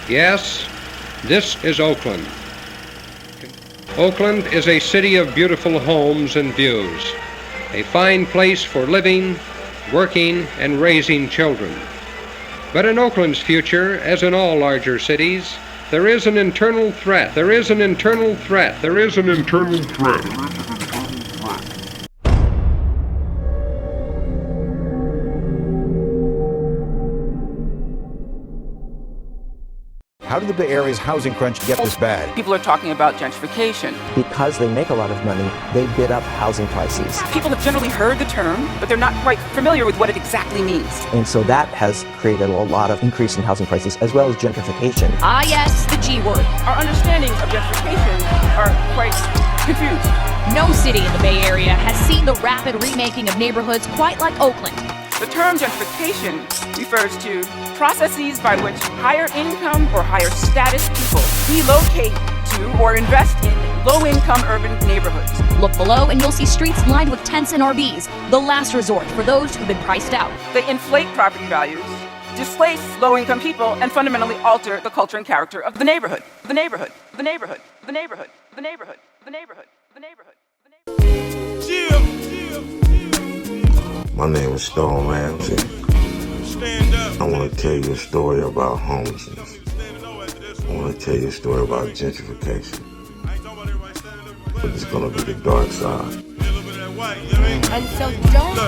Yes, this is Oakland. Oakland is a city of beautiful homes and views, a fine place for living, working, and raising children. But in Oakland's future, as in all larger cities, there is an internal threat. There is an internal threat. There is an internal threat. How did the Bay Area's housing crunch get this bad? People are talking about gentrification. Because they make a lot of money, they bid up housing prices. People have generally heard the term, but they're not quite familiar with what it exactly means. And so that has created a lot of increase in housing prices, as well as gentrification. Ah, yes, the G word. Our understandings of gentrification are quite confused. No city in the Bay Area has seen the rapid remaking of neighborhoods quite like Oakland. The term gentrification refers to processes by which higher income or higher status people relocate to or invest in low-income urban neighborhoods. Look below and you'll see streets lined with tents and RVs, the last resort for those who've been priced out. They inflate property values, displace low-income people, and fundamentally alter the culture and character of the neighborhood. The neighborhood. The neighborhood. The neighborhood. The neighborhood. The neighborhood. The neighborhood. The neighborhood. My name is Stone Ramsey. I want to tell you a story about homelessness. I want to tell you a story about gentrification. But it's going to be the dark side. And so don't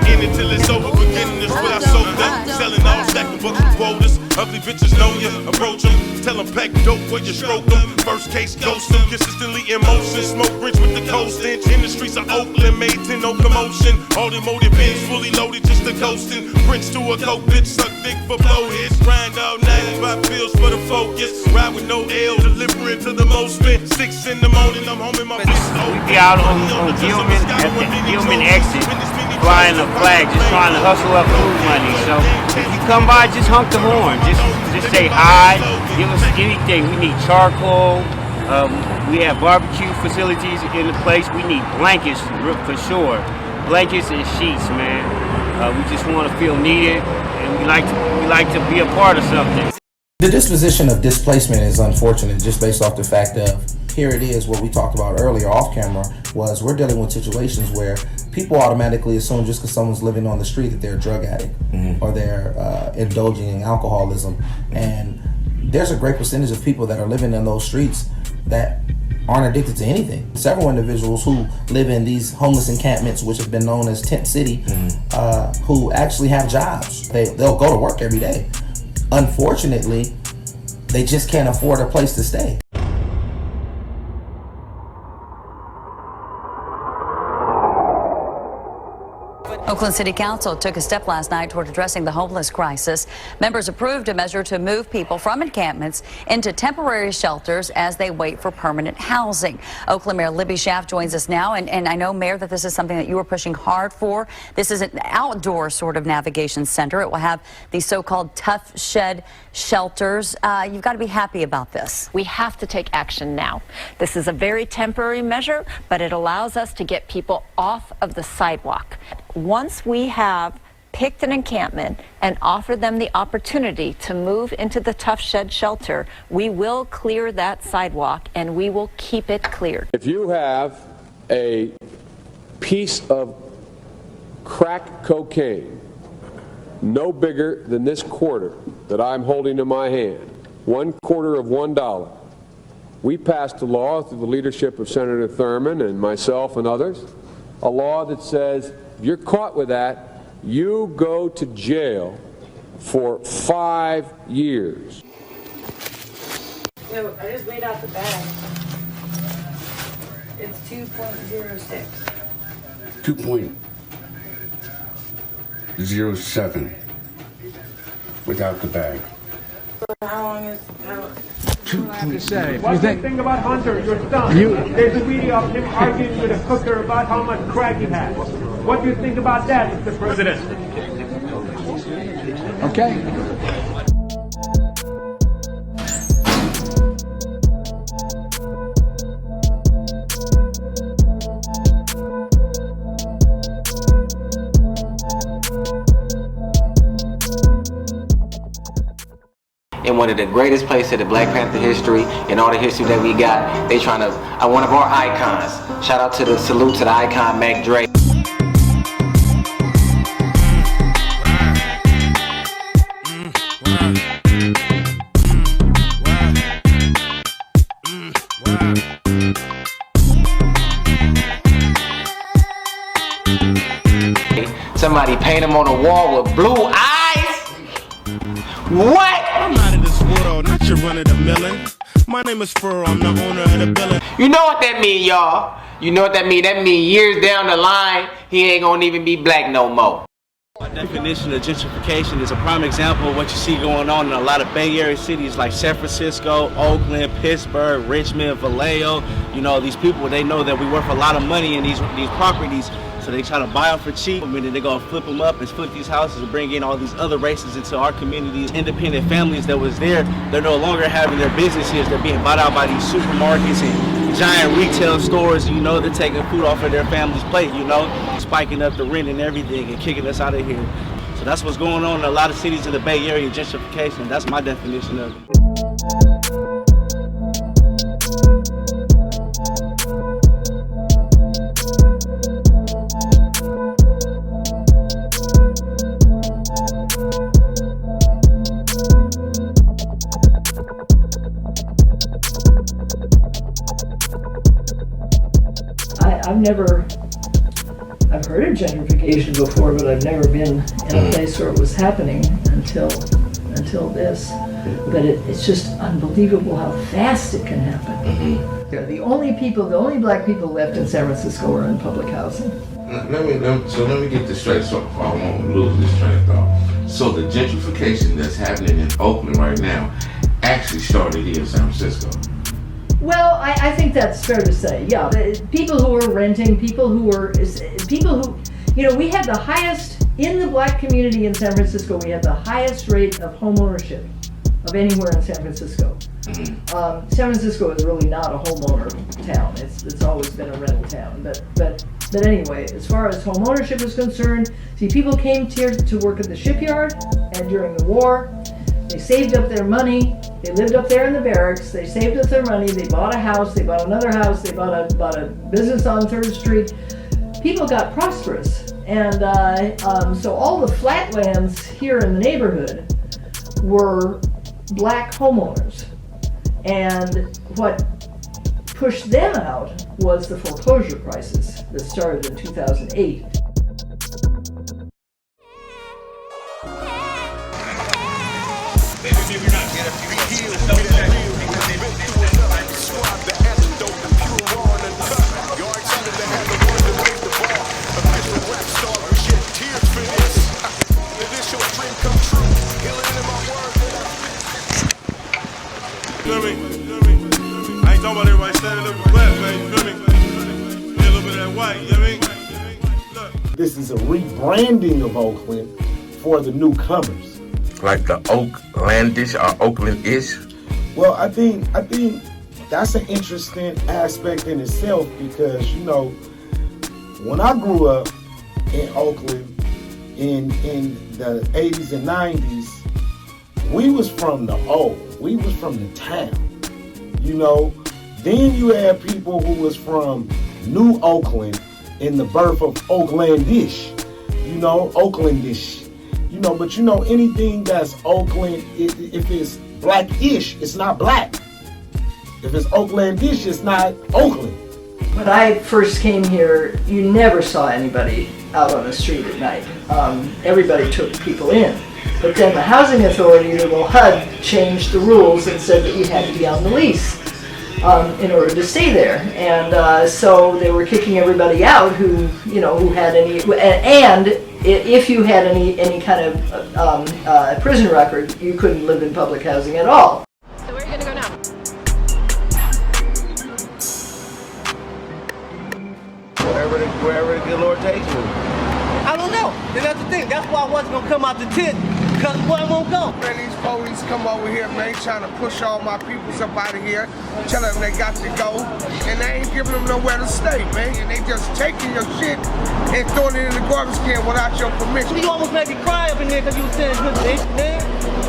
in it till it's over, beginning is what I sold up. Selling all stacking books with quotas. Ugly bitches know you, approach them. Tell them pack dope where you stroke them. First case ghost them, consistently in motion. Smoke rich with the cold stench. In the streets of Oakland, made 10 no commotion. All the motive bins fully loaded, just a coasting. Prince to a coke bitch, suck dick for blow hits. Grind all night, 5 pills for the focus. Ride with no L, delivering to the most spent. 6 in the morning, I'm home in my fist. We be out on Gilman, at the Gilman exit, flying the flag, just trying to hustle up food money. So if you come by, just honk the horn. Just say hi, give us anything. We need charcoal. We have barbecue facilities in the place. We need blankets for sure. Blankets and sheets, man. We just want to feel needed, and we like to be a part of something. The disposition of displacement is unfortunate, just based off the fact of, here it is, what we talked about earlier off camera, was we're dealing with situations where people automatically assume just because someone's living on the street that they're a drug addict, or they're indulging in alcoholism. And there's a great percentage of people that are living in those streets that aren't addicted to anything. Several individuals who live in these homeless encampments, which have been known as Tent City, who actually have jobs. They'll go to work every day. Unfortunately, they just can't afford a place to stay. Oakland City Council took a step last night toward addressing the homeless crisis. Members approved a measure to move people from encampments into temporary shelters as they wait for permanent housing. Oakland Mayor Libby Schaaf joins us now, and I know, Mayor, that this is something that you were pushing hard for. This is an outdoor sort of navigation center. It will have these so-called tough shed shelters. You've got to be happy about this. We have to take action now. This is a very temporary measure, but it allows us to get people off of the sidewalk. Once we have picked an encampment and offered them the opportunity to move into the tough shed shelter, we will clear that sidewalk and we will keep it cleared. If you have a piece of crack cocaine no bigger than this quarter that I'm holding in my hand, 1/4 of $1, we passed a law through the leadership of Senator Thurmond and myself and others, a law that says if you're caught with that, you go to jail for 5 years. So I just weighed out the bag. It's 2.06. 2.07 without the bag. How long is What do you think about Hunter, your son? There's a video of him arguing with a hooker about how much crack he has. What do you think about that, Mr. President? Okay. in one of the greatest places in the Black Panther history and all the history that we got. They trying to, one of our icons. Shout out to the salute to the icon, Mac Dre. Somebody paint him on the wall with blue eyes? What? I'm out of this world, not your run-of-the-milling. My name is Furrow, I'm the owner of the building. You know what that mean, y'all? You know what that mean? That mean years down the line, he ain't gonna even be black no more. My definition of gentrification is a prime example of what you see going on in a lot of Bay Area cities like San Francisco, Oakland, Pittsburgh, Richmond, Vallejo. You know, these people, they know that we worth a lot of money in these properties, so they try to buy them for cheap. I mean, they're gonna flip them up and flip these houses and bring in all these other races into our communities. Independent families that was there, they're no longer having their businesses. They're being bought out by these supermarkets and giant retail stores. You know, they're taking food off of their family's plate, you know, spiking up the rent and everything and kicking us out of here. So that's what's going on in a lot of cities in the Bay Area, gentrification. That's my definition of it. I've heard of gentrification before, but I've never been in a place where it was happening until this. But it's just unbelievable how fast it can happen. The only black people left in San Francisco are in public housing. Let me get this straight so I won't lose this train of thought. So the gentrification that's happening in Oakland right now actually started here in San Francisco. Well, I think that's fair to say, yeah. People who are renting, people who, you know, we had the highest, in the black community in San Francisco, we had the highest rate of home ownership of anywhere in San Francisco. San Francisco is really not a homeowner town. It's always been a rental town. But anyway, as far as home ownership is concerned, see, people came here to work at the shipyard, and during the war, they saved up their money. They lived up there in the barracks. They saved up their money. They bought a house. They bought another house. They bought a business on 3rd Street. People got prosperous, and so all the flatlands here in the neighborhood were black homeowners. And what pushed them out was the foreclosure crisis that started in 2008. I ain't talking about everybody standing up for black, man, you feel me? Get a little bit of that white, you know what I mean? This is a rebranding of Oakland for the newcomers. Like the Oaklandish or Oakland-ish? Well, I think that's an interesting aspect in itself because, you know, when I grew up in Oakland in the 80s and 90s, we was from the old. We was from the town, you know. Then you had people who was from New Oakland in the birth of Oaklandish, you know, Oaklandish, you know. But you know, anything that's Oakland, if it's blackish, it's not black. If it's Oaklandish, it's not Oakland. When I first came here, you never saw anybody out on the street at night. Everybody took people in. But then the housing authority, the little HUD, changed the rules and said that you had to be on the lease in order to stay there. And so they were kicking everybody out who had any, and if you had any kind of prison record, you couldn't live in public housing at all. So where are you going to go now? Wherever the good Lord takes me. I don't know. And that's the thing. That's why I wasn't going to come out the tent. Because where I won't go. Man, these police come over here, man, trying to push all my peoples up out of here, telling them they got to go, and they ain't giving them nowhere to stay, man. And they just taking your shit and throwing it in the garbage can without your permission. You almost made me cry up in here because you were saying good things, man.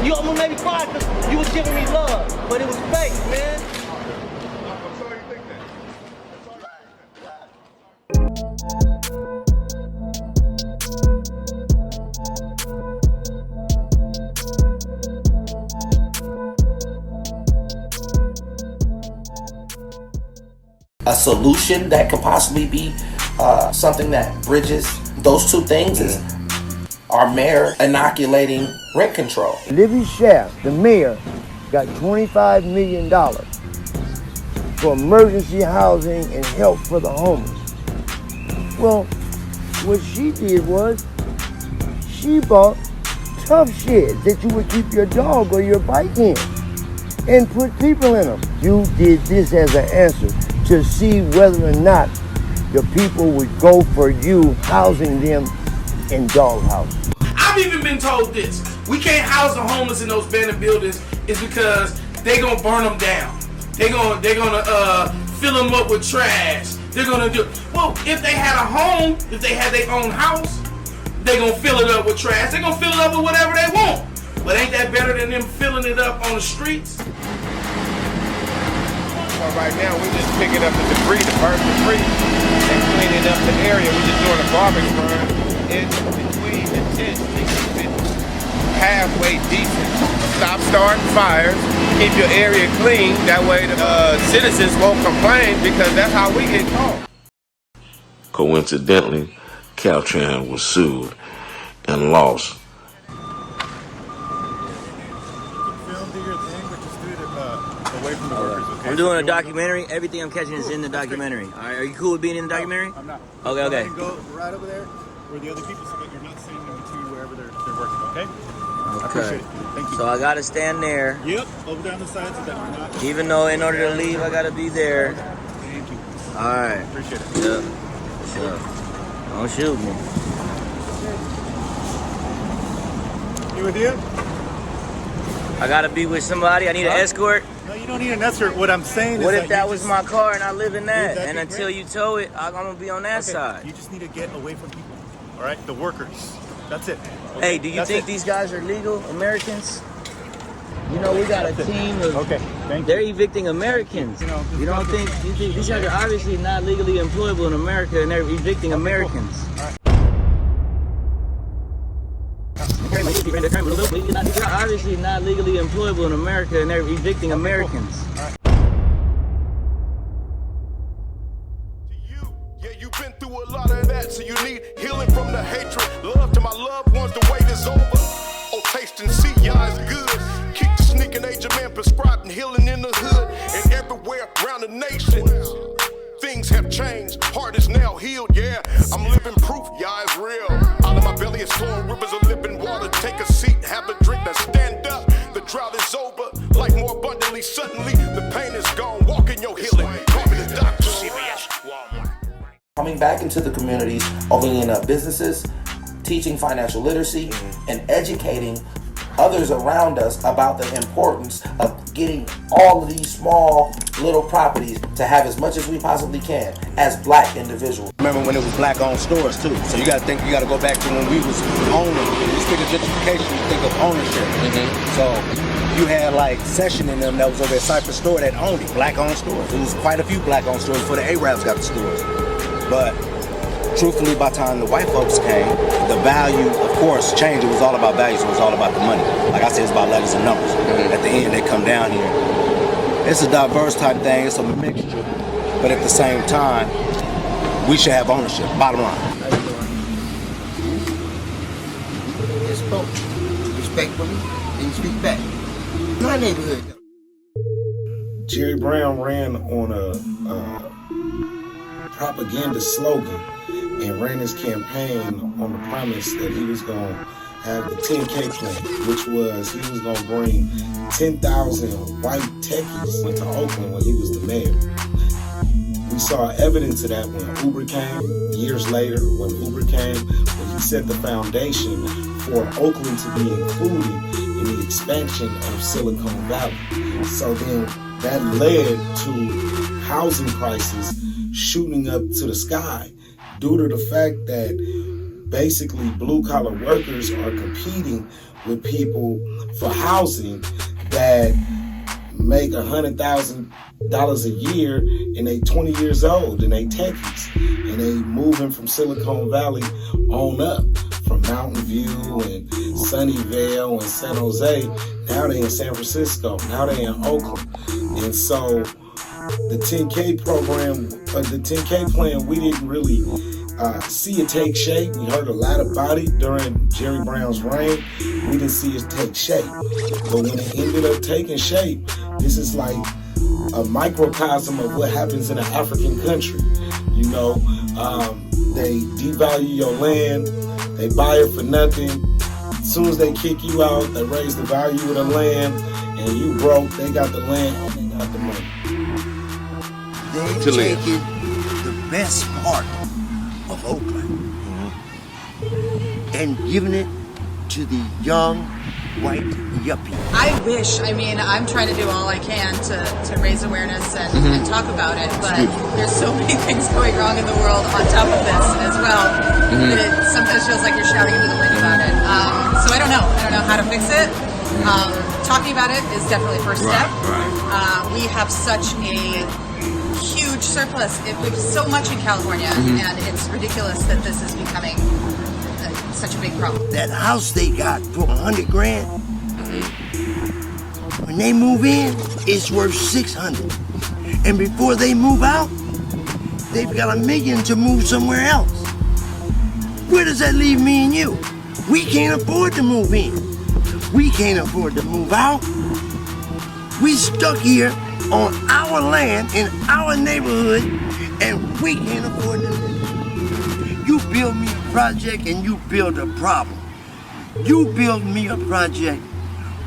You almost made me cry because you was giving me love, but it was fake, man. A solution that could possibly be something that bridges those two things is our mayor inoculating rent control. Libby Schaff, the mayor, got $25 million for emergency housing and help for the homeless. Well, what she did was she bought tough sheds that you would keep your dog or your bike in and put people in them. You did this as an answer to see whether or not the people would go for you housing them in dog houses. I've even been told this. We can't house the homeless in those abandoned buildings is because they gonna burn them down. They're gonna fill them up with trash. They're gonna do, well, if they had a home, if they had their own house, they're gonna fill it up with trash. They're gonna fill it up with whatever they want. But ain't that better than them filling it up on the streets? Well, right now we're just picking up the debris, the burnt debris, and cleaning up the area. We're just doing a garbage burn in between the tents. Keep it halfway decent. Stop starting fires. Keep your area clean. That way the citizens won't complain because that's how we get caught. Coincidentally, Caltrans was sued and lost. I'm doing a documentary. Everything I'm catching is in the documentary. All right, are you cool with being in the documentary? No, I'm not. Okay, okay. You can go right over there where the other people so that you're not sending them to wherever they're working, okay? I appreciate it. Thank you. So I gotta stand there. Yep, over down the side so that you're not. Even though in order to leave, I gotta be there. Thank you. All right. Appreciate it. Yep. Sure. Don't shoot me. You with you? I gotta be with somebody. I need an escort. No, you don't need an escort. What I'm saying is what if that was my car and I live in that? And until you tow it, I'm gonna be on that side. You just need to get away from people. All right, the workers. That's it. Okay? Hey, do you think these guys are legal Americans? You know, we got a team of. Okay, thank you. They're evicting Americans. You don't think? You think these guys are obviously not legally employable in America, and they're evicting Americans? They're obviously not legally employable in America, and they're evicting Americans. Yeah, you've been through a lot of that, so you need healing from the hatred. Love to my loved ones, the wait is over. Oh, taste and see, y'all is good. Keep the sneaking age of man prescribed and healing in the hood and everywhere around the nation. Things have changed, heart is now healed, yeah. I'm living proof, y'all is real. Out of my belly is flowing rivers of living water. Take a seat, have a drink, now stand up. The drought is over, life more abundantly. Suddenly, the pain is gone. Walk in your healing. Call me the doctor. CVS, Walmart. Coming back into the communities, opening up businesses, teaching financial literacy, and educating others around us about the importance of getting all of these small little properties to have as much as we possibly can as black individuals. Remember when it was black-owned stores too, so you got to go back to when we was owning. When you think of gentrification, you think of ownership. So you had like Session in them that was over at Cypress Store that owned it, black-owned stores. There was quite a few black-owned stores before the Arabs got the stores. But truthfully, by the time the white folks came, the value, of course, changed. It was all about value, so it was all about the money. Like I said, it's about letters and numbers. At the end, they come down here. It's a diverse type thing. It's a mixture. But at the same time, we should have ownership, bottom line. You spoke respectfully, and you speak back. My neighborhood. Jerry Brown ran on a propaganda slogan and ran his campaign on the promise that he was going to have the 10K plan, which was he was going to bring 10,000 white techies into Oakland when he was the mayor. We saw evidence of that when Uber came, years later when Uber came, when he set the foundation for Oakland to be included in the expansion of Silicon Valley. So then that led to housing prices shooting up to the sky due to the fact that basically blue-collar workers are competing with people for housing that make $100,000 a year, and they 20 years old, and they techies, and they moving from Silicon Valley on up, from Mountain View and Sunnyvale and San Jose. Now they in San Francisco. Now they in Oakland. And so the 10K program, the 10K plan, we didn't really see it take shape. We heard a lot about it during Jerry Brown's reign. We didn't see it take shape. But when it ended up taking shape, this is like a microcosm of what happens in an African country. You know, they devalue your land, they buy it for nothing. As soon as they kick you out, they raise the value of the land, and you broke, they got the land, and they got the money. They're taking the best part of Oakland and giving it to the young white yuppie. I'm trying to do all I can to raise awareness and talk about it, but there's so many things going wrong in the world on top of this as well that it sometimes feels like you're shouting into the wind about it. So I don't know how to fix it. Talking about it is definitely first step. We have such a huge surplus. We have so much in California, and it's ridiculous that this is becoming such a big problem. That house they got for $100,000, when they move in, it's worth $600,000. And before they move out, they've got $1 million to move somewhere else. Where does that leave me and you? We can't afford to move in. We can't afford to move out. We stuck here on our land, in our neighborhood, and we can't afford to live. You build me a project and you build a problem. You build me a project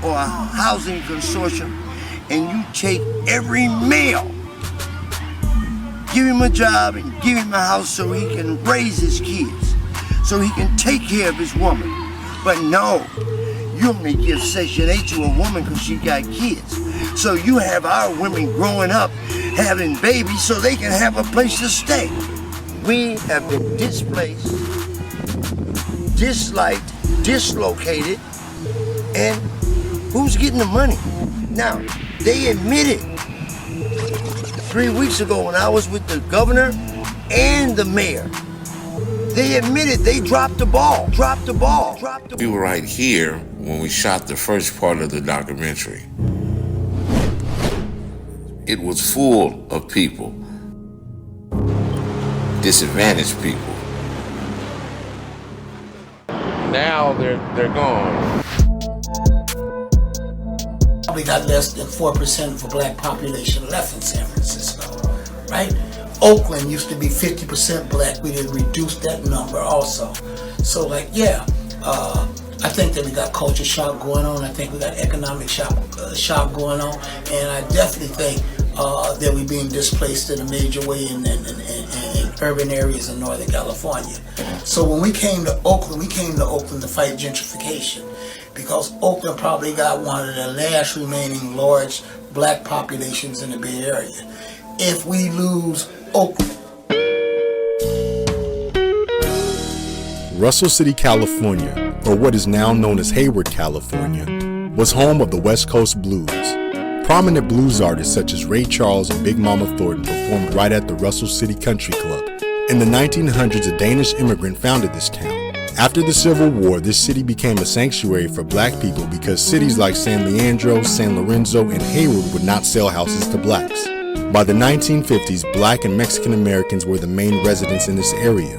or a housing consortium and you take every male, give him a job and give him a house so he can raise his kids, so he can take care of his woman. But no, you only give Section 8 to a woman because she got kids. So you have our women growing up, having babies so they can have a place to stay. We have been displaced, disliked, dislocated, and who's getting the money? Now, they admitted 3 weeks ago when I was with the governor and the mayor, they admitted they dropped the ball. We were right here when we shot the first part of the documentary. It was full of people, disadvantaged people. Now they're gone. We got less than 4% of the black population left in San Francisco, right? Oakland used to be 50% black. We didn't reduce that number also. So I think that we got culture shock going on. I think we got economic shock going on. And I definitely think that we're being displaced in a major way in urban areas in Northern California. So when we came to Oakland to fight gentrification, because Oakland probably got one of the last remaining large black populations in the Bay Area. If we lose Oakland. Russell City, California, or what is now known as Hayward, California, was home of the West Coast Blues. Prominent blues artists such as Ray Charles and Big Mama Thornton performed right at the Russell City Country Club. In the 1900s, a Danish immigrant founded this town. After the Civil War, this city became a sanctuary for black people because cities like San Leandro, San Lorenzo, and Hayward would not sell houses to blacks. By the 1950s, black and Mexican Americans were the main residents in this area.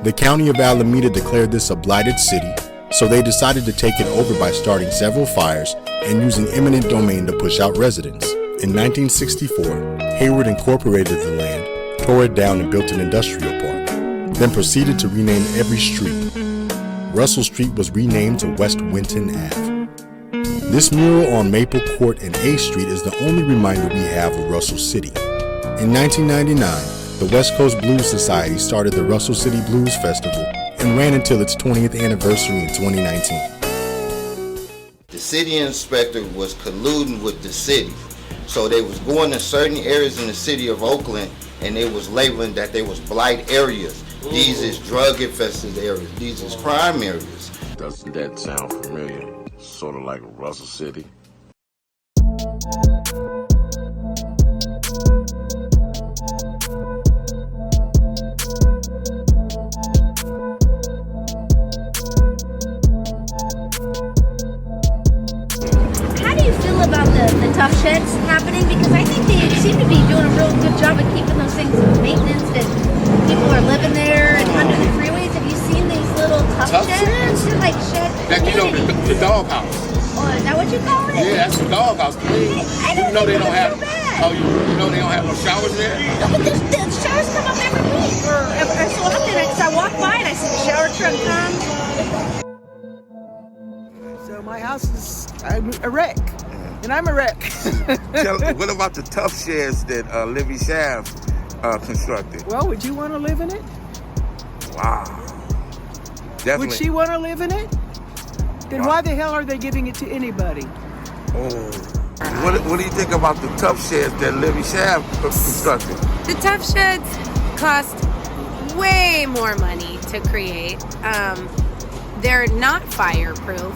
The county of Alameda declared this a blighted city, so they decided to take it over by starting several fires and using eminent domain to push out residents. In 1964, Hayward incorporated the land, tore it down and built an industrial park, then proceeded to rename every street. Russell Street was renamed to West Winton Ave. This mural on Maple Court and A Street is the only reminder we have of Russell City. In 1999, the West Coast Blues Society started the Russell City Blues Festival and ran until its 20th anniversary in 2019. The city inspector was colluding with the city. So they was going to certain areas in the city of Oakland and they was labeling that they was blight areas. These is drug-infested areas. These is crime areas. Doesn't that sound familiar? Sort of like Russell City. How do you feel about the tough sheds happening? Because I think they seem to be doing a real good job of keeping those things maintenance, that people are living there and under the freeways. Have you seen these little tough sheds? They're like sheds. Like, you know, the dog house. Oh, is that what you call it? Yeah, that's the dog house. I don't know they don't have. bad. Oh, you know they don't have no showers there? No, but the showers come up every week or so often. Because I walk by and I see the shower truck come. So my house is a wreck, and I'm a wreck. What about the tough sheds that Livy Shaft constructed? Well, would you want to live in it? Wow. Definitely. Would she want to live in it? Then why the hell are they giving it to anybody? Oh. What do you think about the tough sheds that Livy Shaft constructed? The tough sheds cost way more money to create. They're not fireproof.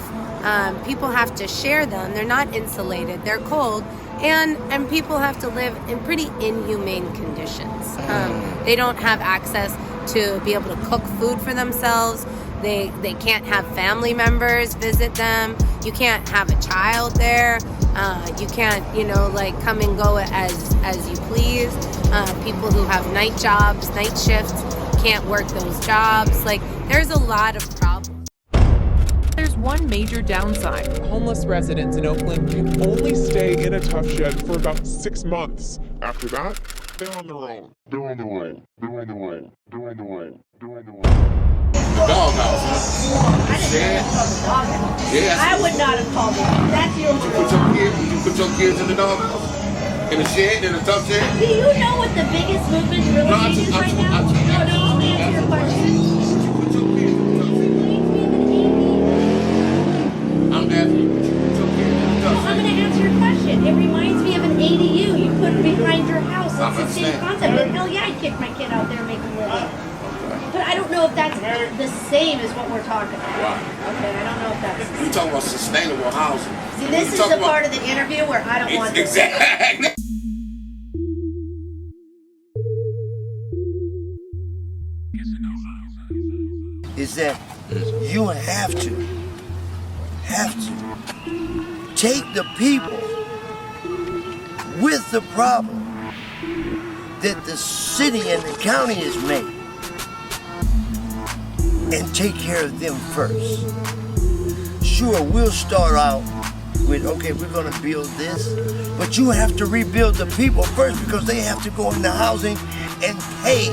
People have to share them. They're not insulated. They're cold. And people have to live in pretty inhumane conditions. They don't have access to be able to cook food for themselves. They can't have family members visit them. You can't have a child there. You can't, come and go as you please. People who have night jobs, night shifts, can't work those jobs. There's a lot of problems. There's one major downside. Homeless residents in Oakland can only stay in a tough shed for about 6 months. After that, they're on their own. The dog house, huh? I didn't know it was called the dog house. Yeah. I would not have called it. That's your You put your kids in the dog house? In a shed, in a tough shed? Do you know what the biggest movement really is right now? No, let me answer your question. I'm asking you, put your kids in the tough shed. I'm going to answer your question. It reminds me of an ADU you put behind your house. It's the same concept. But hell yeah, I'd kick my kid out there and make him live. But I don't know if that's the same as what we're talking about. Wow. Okay, I don't know if that's... You're talking about sustainable housing. See, this is the part of the interview where I don't want this. Exactly. Is that you have to take the people with the problem that the city and the county has made and take care of them first. Sure, we'll start out with, okay, we're gonna build this, but you have to rebuild the people first because they have to go into housing and pay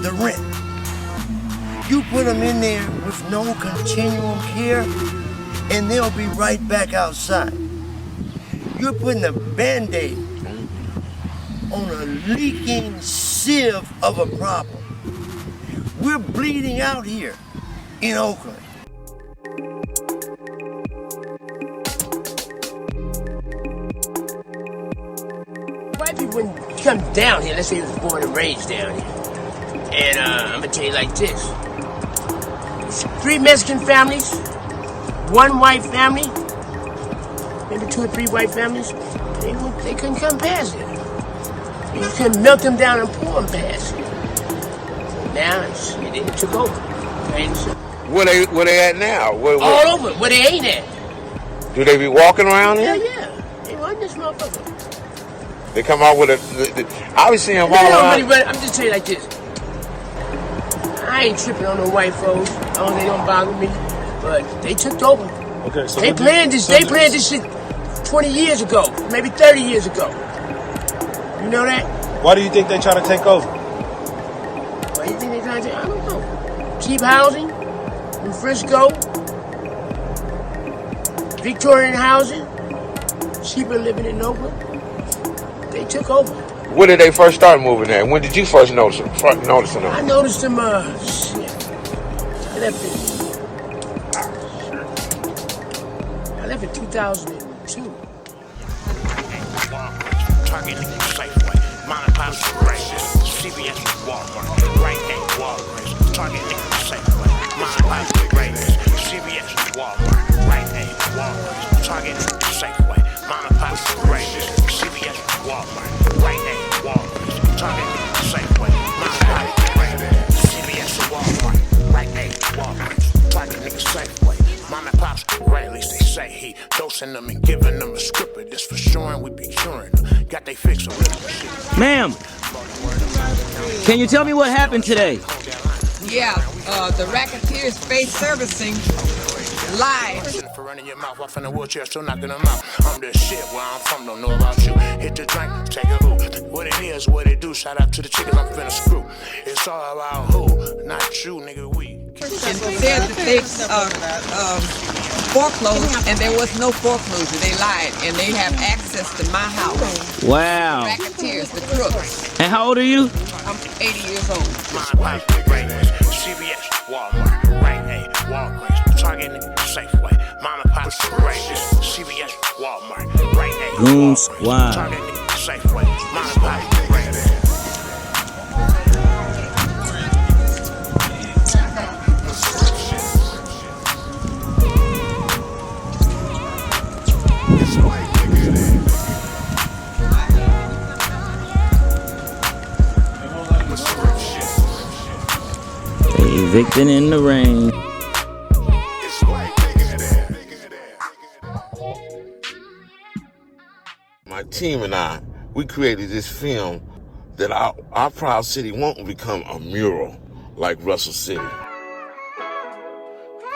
the rent. You put them in there with no continuum care and they'll be right back outside. You're putting a Band-Aid on a leaking sieve of a problem. We're bleeding out here in Oakland. White people, when you come down here, let's say you was born and raised down here, and I'm gonna tell you like this. 3 Mexican families, 1 white family, maybe 2 or 3 white families, they couldn't come past it. You couldn't melt them down and pour them past it. Now it took over. Where they at now? All over, where they ain't at. Do they be walking around here? Yeah. They run this motherfucker. They come out with I be seeing them all around. I'm just telling you like this. I ain't tripping on no white folks. They don't bother me. But they took over. Okay, so they planned this shit 20 years ago, maybe 30 years ago. You know that? Why do you think they try to take over? Why do you think they try to take? I don't know. Cheap housing in Frisco, Victorian housing, cheaper living in Oakland. They took over. When did they first start moving there? When did you first notice them? I noticed them, I left in 2002. Target Safeway, Mom and Pop's Correction, CBS. Walmart, right at Walgreens, Target, Safeway, Mine Raiders, CVS, Walmart, right at Walgreens, Target, Safeway, Mine Raiders, CVS, Walmart, right at Walgreens, Target, Safeway, Mine Raiders, CVS, Walmart, right at Walgreens, Target, Safeway. Mom and Pop's Rayleigh, they say he dosing them and giving them a script. This for sure, and we be curing them. Got they fix on shit. Ma'am, can you tell me what happened today? Yeah, the racketeers face servicing live. For running your mouth off in a wheelchair, still knocking them out. I'm the shit where I'm from, don't know about you. Hit the drink, take a hoop. What it is, what it do. Shout out to the chickens, I'm finna screw. It's all about who, not you, nigga, we. And said that they foreclosed, and there was no foreclosure. They lied, and they have access to my house. Wow. The racketeers, the crooks. And how old are you? I'm 80 years old. CVS, Walmart, right at Walgreens, Target, Safeway, Mom and Pop's Raiders, CVS, Walmart, right at Goon Squad. Target, Safeway, Mom and Pop's Raiders. Evicting in the rain. My team and I, we created this film that our proud city won't become a mural like Russell City.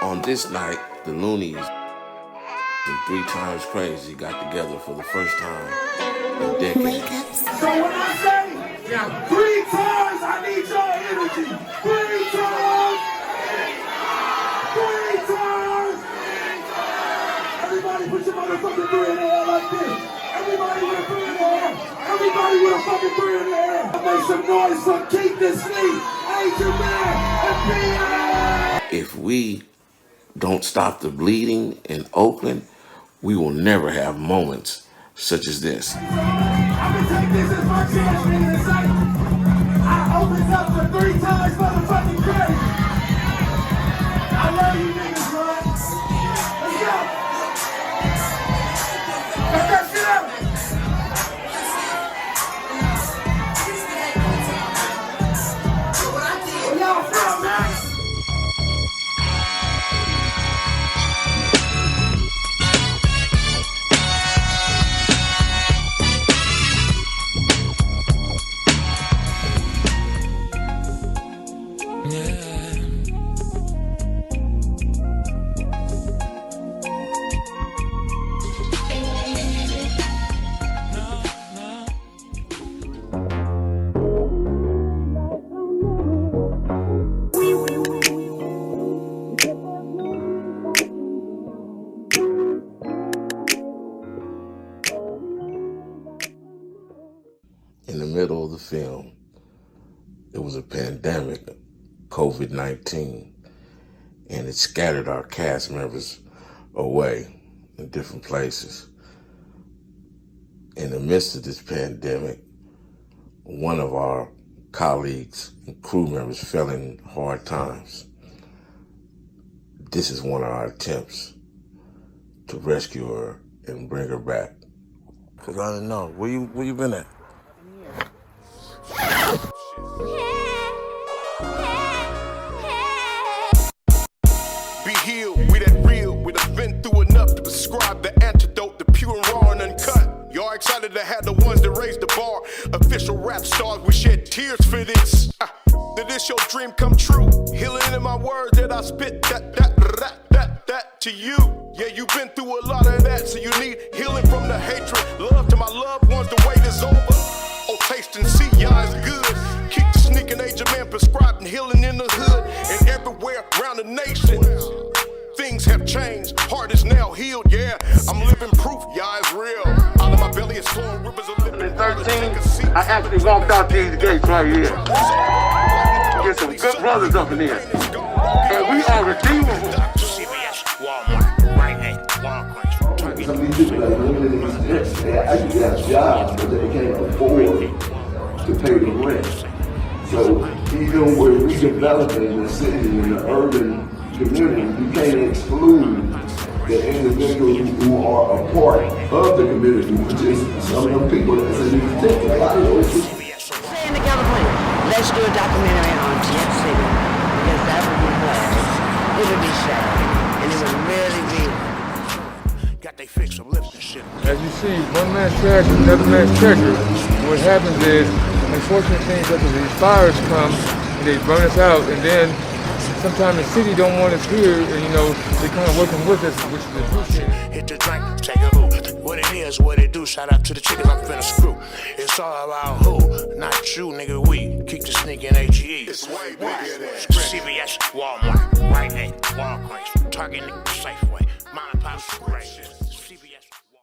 On this night, the Loonies and 3 Times Crazy got together for the first time in decades. So when I say 3 times, I need your energy. 3 times. 3 times. Everybody put your motherfucking 3 in the air like this. Everybody with a 3 in the air. Everybody with a fucking 3 in the air. Make some noise for Keep This Sleep. Agent Man and If we don't stop the bleeding in Oakland, we will never have moments such as this. I'm gonna take this as my chance, nigga, to say I opened up for 3 times motherfucking crazy. I love you niggas, man. Let's go. Cut that shit up. Where y'all from, man? In the middle of the film, it was a pandemic, COVID-19, and it scattered our cast members away in different places. In the midst of this pandemic, one of our colleagues and crew members fell in hard times. This is one of our attempts to rescue her and bring her back. Cause I didn't know, where you been at? Be healed, we that real. We done been through enough to prescribe the antidote, the pure and raw and uncut. Y'all excited to have the ones that raise the bar. Official rap stars, we shed tears for this. Did this your dream come true? Healing in my words that I spit, that to you. Yeah, you've been through a lot of that, so you need healing from the hatred. Love to my loved ones, the wait is over. Oh, taste and see, y'all is good. Keep the sneaking agent man prescribed and healing in the hood and everywhere around the nation. Things have changed, heart is now healed, yeah. I'm living proof, y'all is real. Out of my belly is flowing rivers of living. At 13, I actually walked out these gates right here. Get some good brothers up in here. And we are redeemable. CVS, Walmart, right at Walgreens. Some of these people that live in these tents, they actually got jobs, but they can't afford to pay the rent. So even with redeveloping the city and the urban community, you can't exclude the individuals who are a part of the community, which is some of them people that's in these tents. A lot of those people. Staying together, please. Let's do a documentary on Jet City, because that would be blessed. It would be sad, and it would really be. Got they fix some lips and shit. As you see, one man's trash is another man's treasure. What happens is, unfortunate things such as these fires come, and they burn us out, and then sometimes the city don't want us here, and they kind of working with us, which is appreciated. Hit the drink, take a hoot. What it is, what it do, shout out to the chickens I'm finna screw. It's all about who, not you, nigga, we. Keep the sneak in AGE. It's way bigger than CVS, Walmart, Rite Aid, Walgreens, Target, Safeway, Mom and Pop's great.